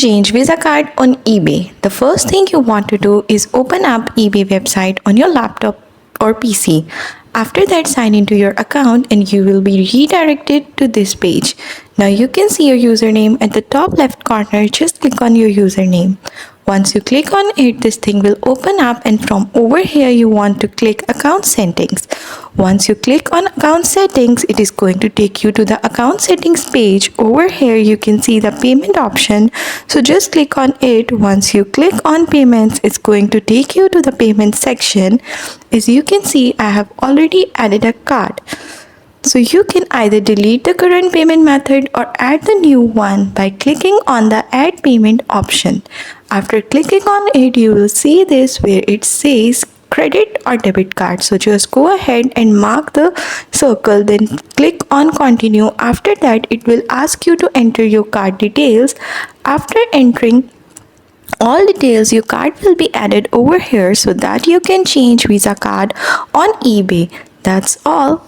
Change Visa card on eBay. The first thing you want to do is open up eBay website on your laptop or PC. After that, sign into your account and you will be redirected to this page. Now you can see your username at the top left corner. Just click on your username. Once you click on it, this thing will open up, and from over here you want to click account settings. Once you click on account settings, it is going to take you to the account settings page. Over here you can see the payment option, so just click on it. Once you click on payments, it's going to take you to the payment section. As you can see, I have already added a card. So you can either delete the current payment method or add the new one by clicking on the add payment option. After clicking on it, you will see this where it says credit or debit card. So just go ahead and mark the circle, then click on continue. After that, it will ask you to enter your card details. After entering all details, your card will be added over here so that you can change Visa card on eBay. That's all.